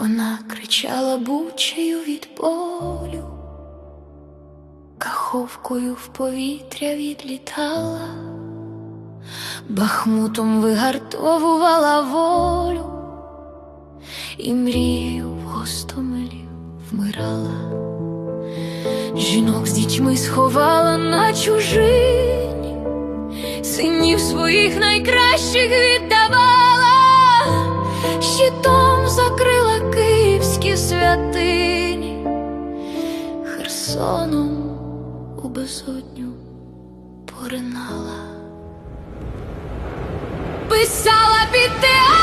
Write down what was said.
Вона кричала бучею від болю, каховкою в повітря відлітала, Бахмутом вигартовувала волю і мрією в Гостомелі вмирала. Жінок з дітьми сховала на чужині, синів своїх найкращих віддавала, щитом закрила київські святині, Херсоном у безодню поринала. Писала під театром